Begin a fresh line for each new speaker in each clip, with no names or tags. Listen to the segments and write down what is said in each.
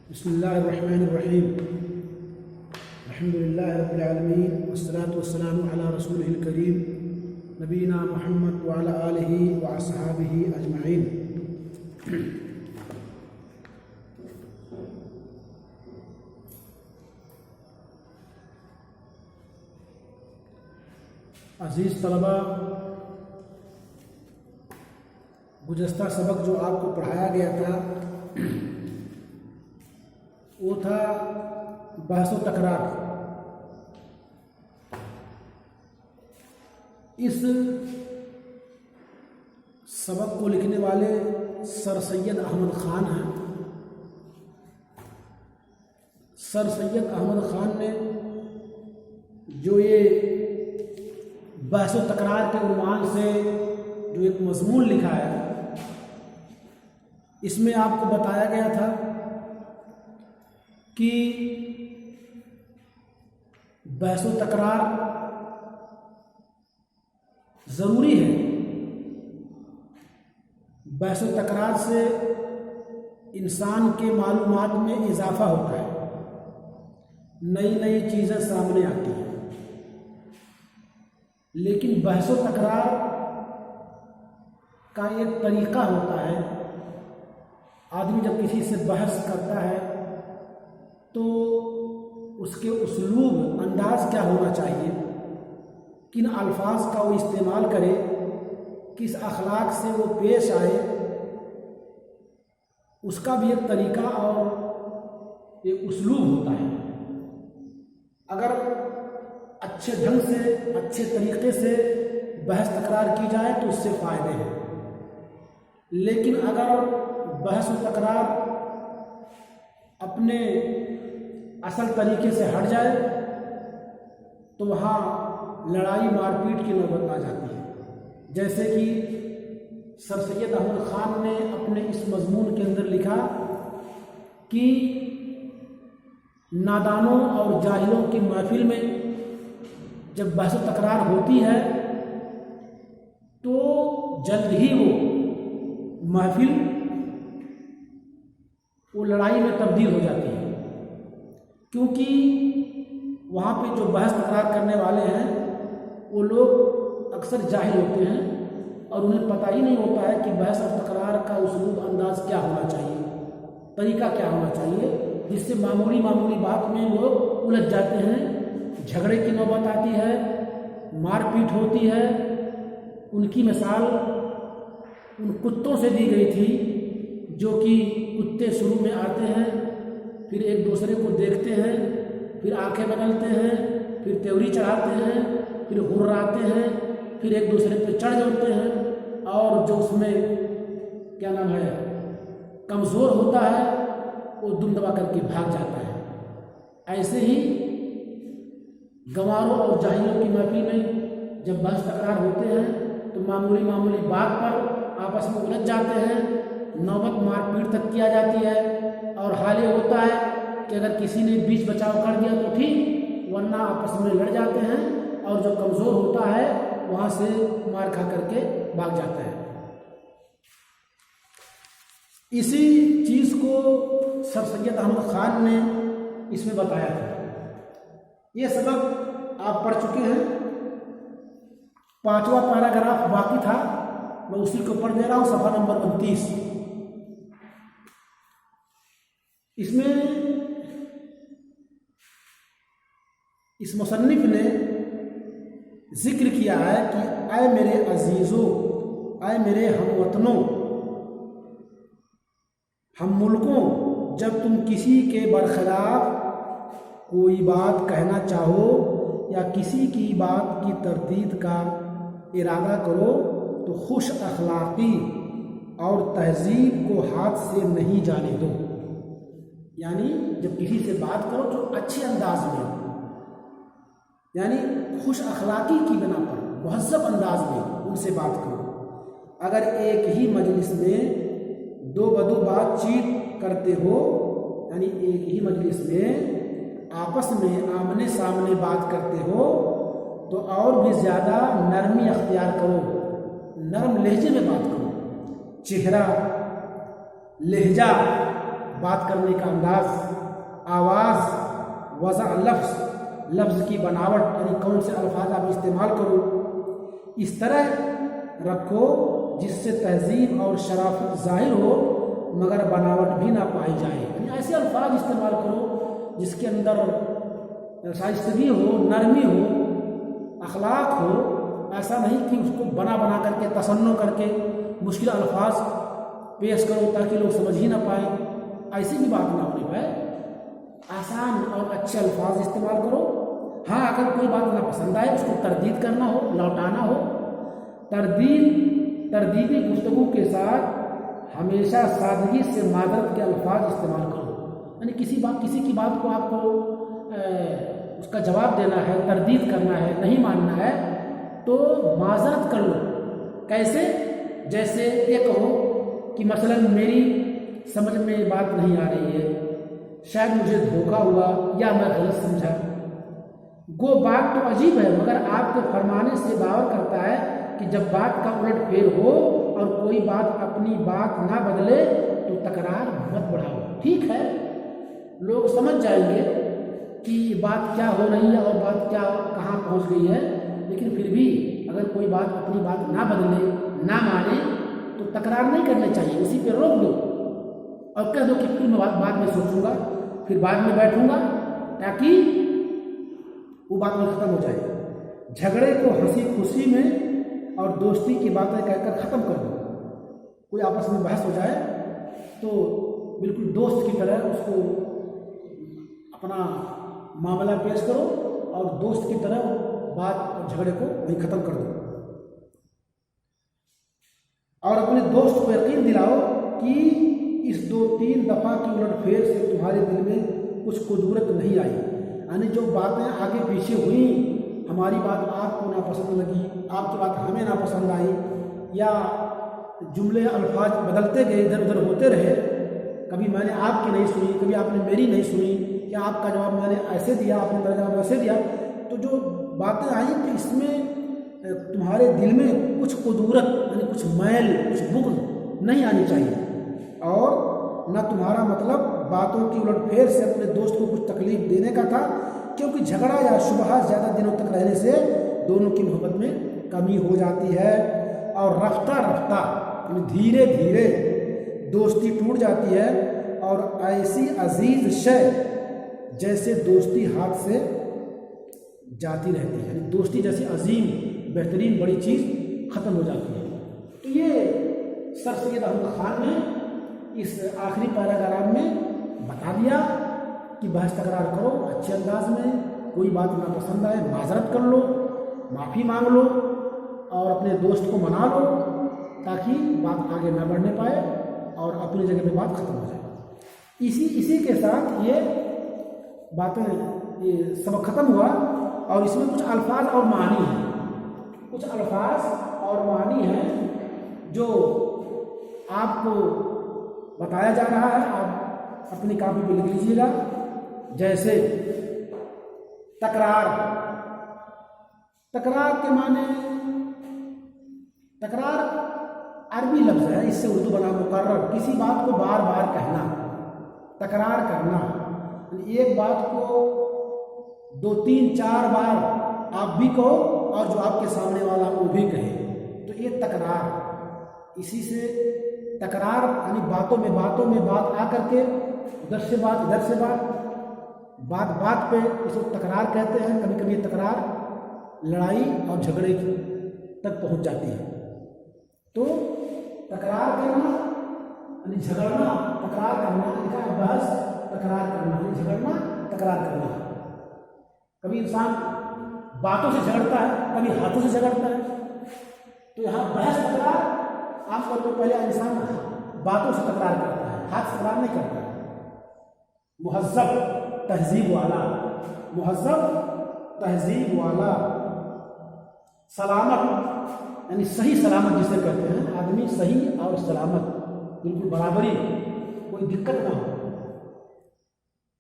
بسم الله الرحمن الرحيم. الحمد لله رب العالمين والصلاة والسلام على رسوله الكريم نبينا محمد وعلى آله وأصحابه أجمعين. عزیز طلباء، گزشتہ سبق جو آپ کو پڑھایا گیا تھا وہ تھا بحث و تکرار. اس سبق کو لکھنے والے سر سید احمد خان ہیں. سر سید احمد خان نے جو یہ بحث و تکرار کے عنوان سے جو ایک مضمون لکھا ہے، اس میں آپ کو بتایا گیا تھا کہ بحث و تکرار ضروری ہے. بحث و تکرار سے انسان کے معلومات میں اضافہ ہوتا ہے، نئی نئی چیزیں سامنے آتی ہیں. لیکن بحث و تکرار کا ایک طریقہ ہوتا ہے. آدمی جب کسی سے بحث کرتا ہے تو اس کے اسلوب، انداز کیا ہونا چاہیے، کن الفاظ کا وہ استعمال کرے، کس اخلاق سے وہ پیش آئے، اس کا بھی ایک طریقہ اور ایک اسلوب ہوتا ہے. اگر اچھے ڈھنگ سے، اچھے طریقے سے بحث تکرار کی جائے تو اس سے فائدے ہیں. لیکن اگر بحث و تکرار اپنے اصل طریقے سے ہٹ جائے تو وہاں لڑائی مار پیٹ کی نوبت آ جاتی ہے. جیسے کہ سر سید احمد خان نے اپنے اس مضمون کے اندر لکھا کہ نادانوں اور جاہلوں کی محفل میں جب بحث و تکرار ہوتی ہے تو جلد ہی وہ محفل وہ لڑائی میں تبدیل ہو جاتی ہے، کیونکہ وہاں پہ جو بحث تکرار کرنے والے ہیں وہ لوگ اکثر جاہل ہوتے ہیں اور انہیں پتہ ہی نہیں ہوتا ہے کہ بحث اور تکرار کا اسلوب، انداز کیا ہونا چاہیے، طریقہ کیا ہونا چاہیے، جس سے معمولی بات میں لوگ الجھ جاتے ہیں. جھگڑے کی نوبت آتی ہے، مار پیٹ ہوتی ہے. ان کی مثال ان کتوں سے دی گئی تھی جو کہ کتے شروع میں آتے ہیں، پھر ایک دوسرے کو دیکھتے ہیں، پھر آنکھیں بدلتے ہیں، پھر تیوری چڑھاتے ہیں، پھر ہراتے ہیں، پھر ایک دوسرے پہ چڑھ جاتے ہیں، اور جو اس میں کیا نام ہے کمزور ہوتا ہے وہ دم دبا کر کے بھاگ جاتا ہے. ایسے ہی گنواروں اور جاہلوں کی محفل میں جب بحث تکرار ہوتے ہیں تو معمولی بات پر آپس میں الجھ جاتے ہیں، نوبت مار پیٹ تک کیا جاتی ہے. اور حال یہ ہوتا ہے کہ اگر کسی نے بیچ بچاؤ کر دیا تو ٹھیک، ورنہ آپس میں لڑ جاتے ہیں اور جو کمزور ہوتا ہے وہاں سے مار کھا کر کے بھاگ جاتا ہے. اسی چیز کو سر سید احمد خان نے اس میں بتایا تھا. یہ سبق آپ پڑھ چکے ہیں. 5واں پیراگراف باقی تھا، میں اسی کو پڑھ دے رہا ہوں، صفحہ نمبر 29. اس میں اس مصنف نے ذکر کیا ہے کہ اے میرے عزیزوں، اے میرے ہم وطنوں، ہم ملکوں، جب تم کسی کے برخلاف کوئی بات کہنا چاہو یا کسی کی بات کی تردید کا ارادہ کرو تو خوش اخلاقی اور تہذیب کو ہاتھ سے نہیں جانے دو. یعنی جب کسی سے بات کرو تو اچھے انداز میں، یعنی خوش اخلاقی کی بنا پر مہذب انداز میں ان سے بات کرو. اگر ایک ہی مجلس میں دو بدو بات چیت کرتے ہو، یعنی ایک ہی مجلس میں آپس میں آمنے سامنے بات کرتے ہو تو اور بھی زیادہ نرمی اختیار کرو، نرم لہجے میں بات کرو. چہرہ، لہجہ بات کرنے کا انداز، آواز، وضع لفظ کی بناوٹ، یعنی کون سے الفاظ آپ استعمال کرو، اس طرح رکھو جس سے تہذیب اور شرافت ظاہر ہو مگر بناوٹ بھی نہ پائی جائے۔ یعنی ایسے الفاظ استعمال کرو جس کے اندر شائستگی ہو، نرمی ہو، اخلاق ہو۔ ایسا نہیں کہ اس کو بنا کر کے، تصنع کر کے مشکل الفاظ پیش کرو تاکہ لوگ سمجھ ہی نہ پائیں، ایسی بھی بات نہ ہونے پائے۔ آسان اور اچھے الفاظ استعمال کرو۔ ہاں اگر کوئی بات نہ پسند آئے اس کو تردید کرنا ہو، لوٹانا ہو، تردیدی گفتگو کے ساتھ ہمیشہ سادگی سے معذرت کے الفاظ استعمال کرو۔ یعنی کسی کی بات کو آپ کو اس کا جواب دینا ہے، تردید کرنا ہے، نہیں ماننا ہے تو معذرت کر لو۔ کیسے؟ جیسے یہ کہو کہ مثلا میری سمجھ میں بات نہیں آ رہی ہے، شاید مجھے دھوکا ہوا یا میں غلط سمجھا۔ وہ بات تو عجیب ہے مگر آپ کے فرمانے سے باور کرتا ہے کہ جب بات کا الٹ پھیر ہو اور کوئی بات اپنی بات نہ بدلے تو تکرار مت بڑھاؤ۔ ٹھیک ہے، لوگ سمجھ جائیں گے کہ بات کیا ہو رہی ہے اور بات کیا کہاں پہنچ گئی ہے، لیکن پھر بھی اگر کوئی بات اپنی بات نہ بدلے، نہ مانے تو تکرار نہیں کرنی چاہیے، اسی پہ روک دو اور کہہ دو کہ پھر میں بعد میں سوچوں گا، پھر بعد میں بیٹھوں گا، تاکہ وہ بات میں ختم ہو جائے۔ جھگڑے کو ہنسی خوشی میں اور دوستی کی باتیں کہہ کر ختم کر دو۔ کوئی آپس میں بحث ہو جائے تو بالکل دوست کی طرح اس کو اپنا معاملہ پیش کرو اور دوست کی طرح بات اور جھگڑے کو وہیں ختم کر دو، اور اپنے دوست کو یقین دلاؤ کہ اس 2-3 دفعہ کی الٹ پھیر سے تمہارے دل میں کچھ قدورت نہیں آئی۔ یعنی جو باتیں آگے پیچھے ہوئیں، ہماری بات آپ کو ناپسند لگی، آپ کی بات ہمیں ناپسند آئی، یا جملے الفاظ بدلتے گئے، ادھر ادھر ہوتے رہے، کبھی میں نے آپ کی نہیں سنی، کبھی آپ نے میری نہیں سنی، یا آپ کا جواب میں نے ایسے دیا، آپ نے میرا جواب ویسے دیا، تو جو باتیں آئیں تو اس میں تمہارے دل میں کچھ قدورت، یعنی کچھ میل، کچھ بغض نہیں آنی چاہیے، اور نہ تمہارا مطلب باتوں کی الٹ پھیر سے اپنے دوست کو کچھ تکلیف دینے کا تھا، کیونکہ جھگڑا یا شبہات زیادہ دنوں تک رہنے سے دونوں کی محبت میں کمی ہو جاتی ہے، اور رفتہ یعنی دھیرے دھیرے دوستی ٹوٹ جاتی ہے، اور ایسی عزیز شے جیسے دوستی ہاتھ سے جاتی رہتی ہے، یعنی دوستی جیسی عظیم بہترین بڑی چیز ختم ہو جاتی ہے۔ تو یہ سر سید احمد خان نے اس آخری پیراگراف میں بتا دیا کہ بحث تکرار کرو اچھے انداز میں، کوئی بات نہ پسند آئے معذرت کر لو، معافی مانگ لو اور اپنے دوست کو منا لو تاکہ بات آگے نہ بڑھنے پائے اور اپنی جگہ پہ بات ختم ہو جائے۔ اسی کے ساتھ یہ باتیں، یہ سبق ختم ہوا، اور اس میں کچھ الفاظ اور معنی ہیں، کچھ الفاظ اور معنی ہیں جو آپ کو بتایا جا رہا ہے، آپ اپنی کاپی پہ لکھ لیجیے گا۔ جیسے تکرار کے معنی، تکرار عربی لفظ ہے، اس سے اردو بنا مکرر، کسی بات کو بار بار کہنا، تکرار کرنا، ایک بات کو 2-3-4 بار آپ بھی کہو اور جو آپ کے سامنے والا وہ بھی کہے، تو یہ تکرار۔ اسی سے تکرار یعنی باتوں میں بات آ کر کے ادھر سے بات ادھر سے بات پہ اس کو تکرار کہتے ہیں۔ کبھی کبھی یہ تکرار لڑائی اور جھگڑے تک پہنچ جاتی ہے۔ تو تکرار کرنا یعنی جھگڑنا، تکرار کرنا، بحث تکرار کرنا یعنی جھگڑنا، تکرار کرنا۔ کبھی انسان باتوں سے جھگڑتا ہے، کبھی ہاتھوں سے جھگڑتا ہے، تو یہاں بحث تکرار عام طور پر پہلے انسان باتوں سے تکرار کرتا ہے، ہاتھ سے تکرار نہیں کرتا ہے۔ مہذب تہذیب والا، سلامت یعنی صحیح سلامت جسے کہتے ہیں، آدمی صحیح اور سلامت، بالکل برابری، کوئی دقت نہ ہو۔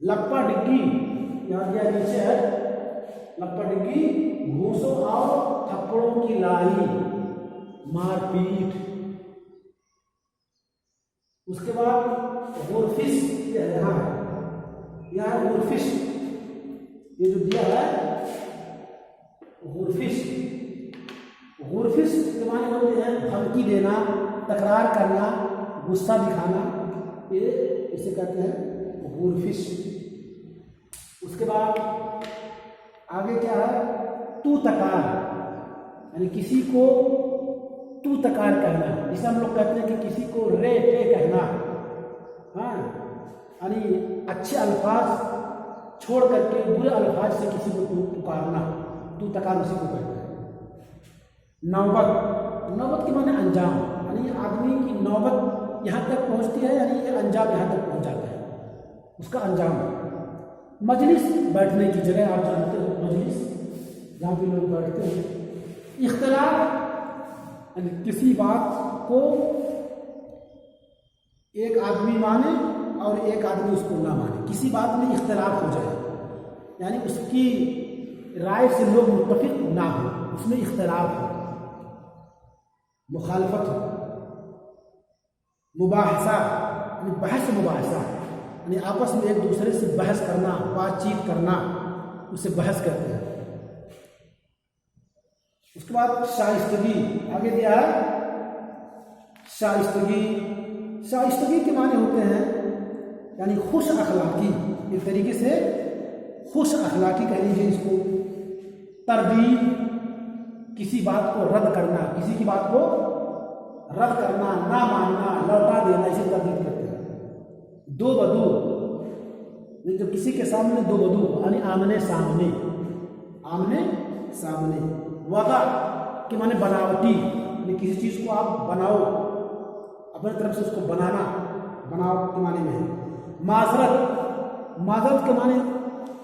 لپا ڈگی، یہاں دیا نیچے ہے، لپا ڈگی گھوسوں اور تھپڑوں کی لائی، مار پیٹ، اس کے بعد غرفش یہاں ہے، یہاں ہے غرفش، یہ جو دیا ہے غرفش، غرفش کے معنی ہوتے ہیں دھمکی دینا، تکرار کرنا، غصہ دکھانا، یہ اسے کہتے ہیں غرفش۔ اس کے بعد آگے کیا ہے، تو تکار، یعنی کسی کو تو تکار کہنا، جسے ہم لوگ کہتے ہیں کہ کسی کو رے ٹے کہنا، ہاں، یعنی اچھے الفاظ چھوڑ کر کے برے الفاظ سے کسی کو پکارنا، تو تکار اسی کو کہتے ہیں۔ نوبت، نوبت کے معنی انجام، یعنی آدمی کی نوبت یہاں تک پہنچتی ہے، یعنی یہ انجام یہاں تک پہنچ جاتا ہے، اس کا انجام ہے۔ مجلس، بیٹھنے کی جگہ، آپ جانتے ہو مجلس جہاں پہ لوگ بیٹھتے ہیں۔ اختلاف، یعنی کسی بات کو ایک آدمی مانے اور ایک آدمی اس کو نہ مانے، کسی بات میں اختلاف ہو جائے، یعنی اس کی رائے سے لوگ متفق نہ ہو، اس میں اختلاف ہو، مخالفت ہو۔ مباحثہ، یعنی بحث مباحثہ، یعنی آپس میں ایک دوسرے سے بحث کرنا، بات چیت کرنا، اسے بحث کہتے ہیں۔ اس کے بعد شائستگی، آگے دیا ہے شائستگی، شائستگی کے معنی ہوتے ہیں یعنی خوش اخلاقی، ایک طریقے سے خوش اخلاقی کہہ لیجیے اس کو۔ تردید، کسی بات کو رد کرنا، کسی کی بات کو رد کرنا، نہ ماننا، لوٹا دینا، اسے تردید کرتے ہیں۔ دو بدو، جو کسی کے سامنے دو بدو، یعنی آمنے سامنے، آمنے سامنے۔ وضع کے معنی بناوٹی، یعنی کسی چیز کو آپ بناؤ، اپنے طرف سے اس کو بنانا، بناوٹ کے معنی میں ہے۔ معذرت، معذرت کے معنی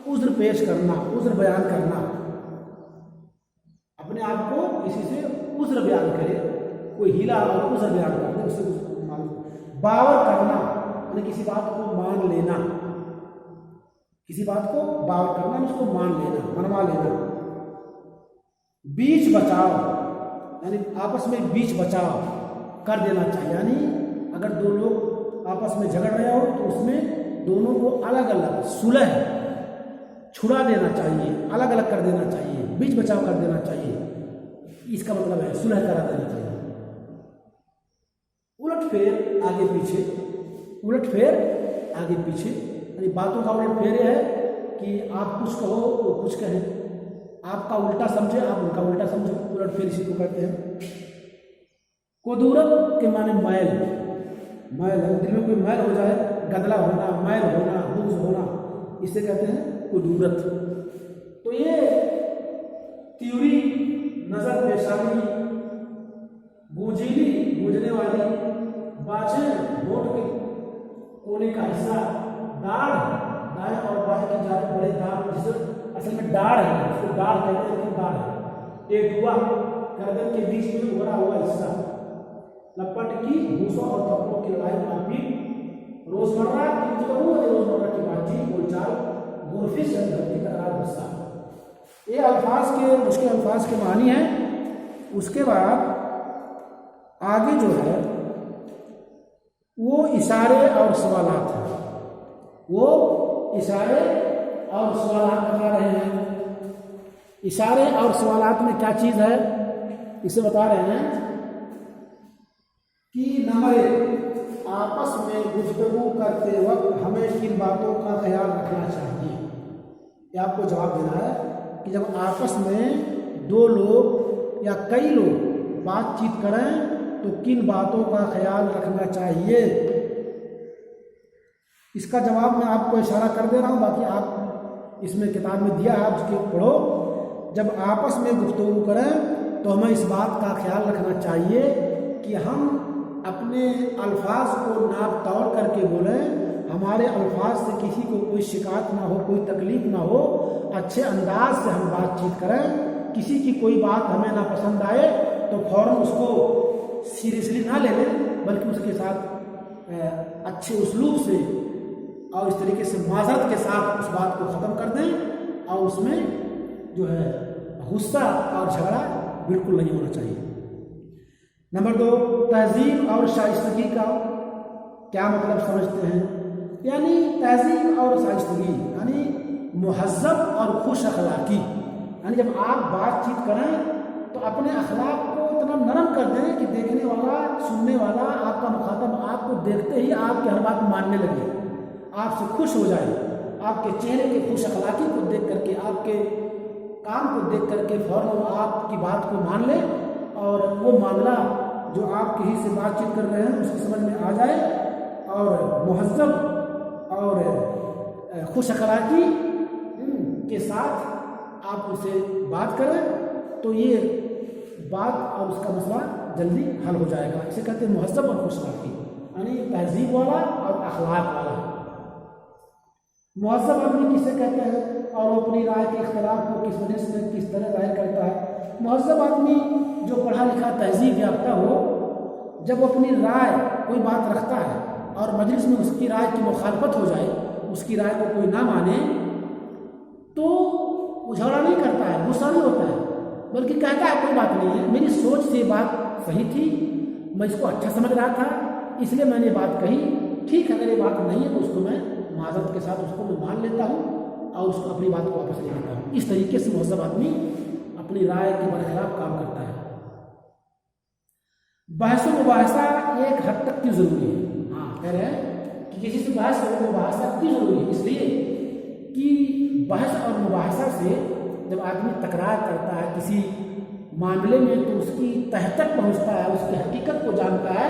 عذر پیش کرنا، عذر بیان کرنا، اپنے آپ کو کسی سے عذر بیان کرے، کوئی ہیلا اور عذر بیان کر دے، اس سے معلوم۔ باور کرنا، یعنی کسی بات کو مان لینا، کسی بات کو باور کرنا، اس کو مان لینا، منوا لینا۔ بیچ بچاؤ، یعنی آپس میں بیچ بچاؤ کر دینا چاہیے، یعنی اگر دو لوگ آپس میں جھگڑ رہے ہو تو اس میں دونوں کو الگ الگ صلح چھڑا دینا چاہیے، الگ الگ کر دینا چاہیے، بیچ بچاؤ کر دینا چاہیے، اس کا مطلب ہے صلح کرا دینا چاہیے۔ الٹ پھیر، آگے پیچھے، الٹ پھیر آگے پیچھے، یعنی باتوں کا الٹ پھیر یہ ہے کہ آپ کچھ کہو وہ کچھ کہیں، آپ کا الٹا سمجھے آپ ان کا الٹا سمجھو، الٹ پھیر اسی کو کہتے ہیں۔ کدورت کے معنی میل، میل، دل میں کوئی میل ہو جائے، گدلا ہونا، میل ہونا، بغض ہونا، اسے کہتے ہیں کدورت۔ تو یہ تیوری، نظر پیشانی، گونجیلی، گونجنے والی، باچن، ہونٹ کے کونے کا حصہ، داڑھ، دائیں اور بائیں کی جانب بڑے دانت، جسے اصل میں ڈاڑھ ہے، اس کو ڈاڑھ کہتے ہیں لیکن داڑھ ہے۔ ایک ہوا گردن کے بیچ میں ابھرا ہوا حصہ، لپٹ کی بھوسوں اور کپڑوں کی لڑائی مار پیٹ، روزمرہ کی گفتگو، روزمرہ کی بات چیت، بول چال، غرفش، دھمکی، تکرار، غصہ۔ یہ الفاظ کے مشکل الفاظ کے معنی ہیں۔ اس کے بعد آگے جو ہے وہ اشارے اور سوالات ہیں، وہ اشارے اور سوالات بتا رہے ہیں۔ اشارے اور سوالات میں کیا چیز ہے اسے بتا رہے ہیں کہ نمبر 1، آپس میں گفتگو کرتے وقت ہمیں کن باتوں کا خیال رکھنا چاہیے۔ یہ آپ کو جواب دینا ہے کہ جب آپس میں دو لوگ یا کئی لوگ بات چیت کریں تو کن باتوں کا خیال رکھنا چاہیے۔ اس کا جواب میں آپ کو اشارہ کر دے رہا ہوں، باقی آپ اس میں کتاب میں دیا ہے، آپ اس کے پڑھو۔ جب آپس میں گفتگو کریں تو ہمیں اس بات کا خیال رکھنا چاہیے کہ ہم اپنے الفاظ کو ناپ توڑ کر کے بولیں، ہمارے الفاظ سے کسی کو کوئی شکایت نہ ہو، کوئی تکلیف نہ ہو، اچھے انداز سے ہم بات چیت کریں۔ کسی کی کوئی بات ہمیں نہ پسند آئے تو فوراً اس کو سیریسلی نہ لے لیں، بلکہ اس کے ساتھ اچھے اسلوب سے اور اس طریقے سے معذرت کے ساتھ اس بات کو ختم کر دیں، اور اس میں جو ہے غصہ اور جھگڑا بالکل نہیں ہونا چاہیے۔ نمبر 2، تہذیب اور شائستگی کا کیا مطلب سمجھتے ہیں؟ یعنی تہذیب اور شائستگی، یعنی مہذب اور خوش اخلاقی، یعنی جب آپ بات چیت کریں تو اپنے اخلاق کو اتنا نرم کر دیں کہ دیکھنے والا، سننے والا، آپ کا مخاطب آپ کو دیکھتے ہی آپ کی ہر بات ماننے لگے، آپ سے خوش ہو جائے، آپ کے چہرے کے خوش اخلاقی کو دیکھ کر کے، آپ کے کام کو دیکھ کر کے فوراً وہ آپ کی بات کو مان لے اور وہ معاملہ جو آپ کہیں سے بات چیت کر رہے ہیں اس کی سمجھ میں آ جائے، اور مہذب اور خوش اخلاقی کے ساتھ آپ ان سے بات کریں تو یہ بات اور اس کا مسئلہ جلدی حل ہو جائے گا۔ اسے کہتے ہیں مہذب اور خوش اخلاقی، یعنی تہذیب والا اور اخلاق والا۔ مہذب آدمی کسے کہتے ہیں اور وہ اپنی رائے کے اختلاف کو کس وجہ سے کس طرح ظاہر کرتا ہے؟ مہذب آدمی جو پڑھا لکھا تہذیب یافتہ ہو، جب وہ اپنی رائے کوئی بات رکھتا ہے اور مجلس میں اس کی رائے کی مخالفت ہو جائے، اس کی رائے کو کوئی نہ مانے، تو وہ جھگڑا نہیں کرتا ہے، غصہ نہیں ہوتا ہے، بلکہ کہتا ہے کوئی بات نہیں ہے، میری سوچ سے یہ بات صحیح تھی، میں اس کو اچھا سمجھ رہا تھا، اس لیے میں نے یہ بات کہی، ٹھیک ہے، اگر یہ بات نہیں ہے تو اس کو میں معذرت کے ساتھ اس کو میں مان لیتا ہوں اور اس کو اپنی بات کو واپس لے لیتا ہوں۔ اس طریقے سے مہذب آدمی اپنی رائے کے برخلاف کام کرتا ہے۔ بحث و مباحثہ ایک حد تک کیوں ضروری ہے؟ ہاں کہہ رہے ہیں کہ کسی سے بحث و مباحثہ کیوں ضروری ہے؟ اس لیے کہ بحث اور مباحثہ سے جب آدمی تکرار کرتا ہے کسی معاملے میں تو اس کی تہ تک پہنچتا ہے، اس کی حقیقت کو جانتا ہے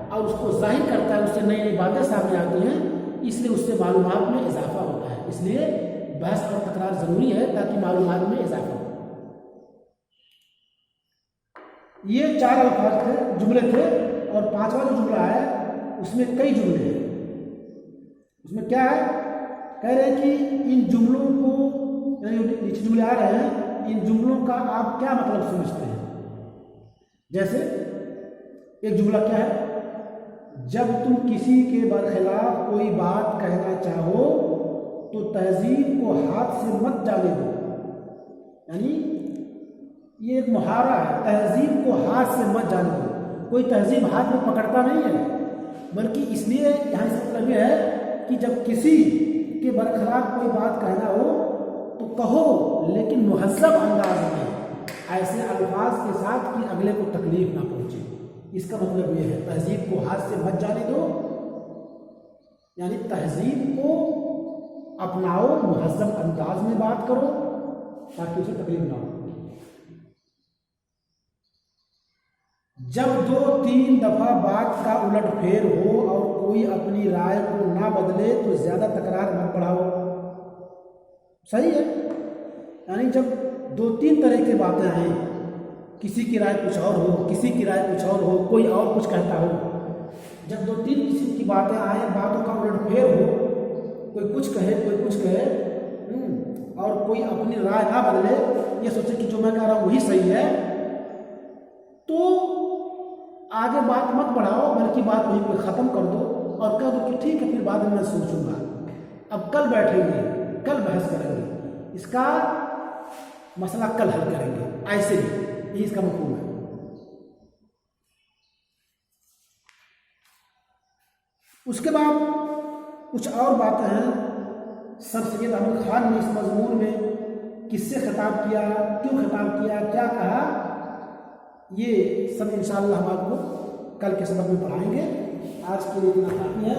اور اس کو ظاہر کرتا ہے، اس سے نئی نئی باتیں سامنے آتی ہیں، اس لیے اس سے معلومات میں اضافہ ہوتا ہے۔ اس لیے بحث اور تکرار ضروری ہے تاکہ معلومات میں اضافہ ہو۔ یہ 4 الفاظ تھے، جملے تھے، اور 5واں جو جملہ ہے اس میں کئی جملے ہیں۔ اس میں کیا ہے؟ کہہ رہے ہیں کہ ان جملوں کو، یعنی نیچے جملے آ رہے ہیں، ان جملوں کا آپ کیا مطلب سمجھتے ہیں؟ جیسے ایک جملہ کیا ہے؟ جب تم کسی کے برخلاف کوئی بات کہنا چاہو تو تہذیب کو ہاتھ سے مت جانے دو، یعنی یہ ایک محاورہ ہے، تہذیب کو ہاتھ سے مت جانے دو۔ کوئی تہذیب ہاتھ میں پکڑتا نہیں ہے، بلکہ اس لیے یہاں اس کا مطلب یہ ہے کہ جب کسی کے برخلاف کوئی بات کہنا ہو تو کہو، لیکن مہذب انداز میں، ایسے الفاظ کے ساتھ کہ اگلے کو تکلیف نہ پہنچے۔ اس کا مطلب یہ ہے تہذیب کو ہاتھ سے مت جانے دو، یعنی تہذیب کو اپناؤ، مہذب انداز میں بات کرو تاکہ اسے تکلیف نہ ہو۔ جب 2-3 دفعہ بات کا الٹ پھیر ہو اور کوئی اپنی رائے کو نہ بدلے تو زیادہ تکرار مت بڑھاؤ۔ صحیح ہے، یعنی جب 2-3 طرح کی باتیں آئیں، کسی کی رائے کچھ اور ہو، کسی کی رائے کچھ اور ہو، کوئی اور کچھ کہتا ہو، جب 2-3 قسم کی باتیں آئیں، باتوں کا الٹ پھیر ہو، کوئی کچھ کہے کوئی کچھ کہے، اور کوئی اپنی رائے نہ بدلے، یہ سوچے کہ جو میں کہہ رہا ہوں وہی صحیح ہے، تو آگے بات مت بڑھاؤ، بلکہ بات وہیں پہ ختم کر دو اور کہہ دو کہ ٹھیک ہے، پھر بعد میں سوچوں گا، اب کل بیٹھیں گے، کل بحث کریں گے، اس کا مسئلہ کل حل کریں گے، ایسے ہی یہ اس کا مفہوم ہے۔ اس کے بعد کچھ اور باتیں ہیں۔ سر سید احمد خان نے اس مضمون میں کس سے خطاب کیا، کیوں خطاب کیا، کیا کہا، یہ سب انشاءاللہ ہم آپ کو کل کے سبق میں پڑھائیں گے۔ آج کے لیے اتنا کافی ہے۔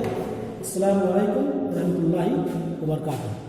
السلام علیکم ورحمۃ اللہ وبرکاتہ۔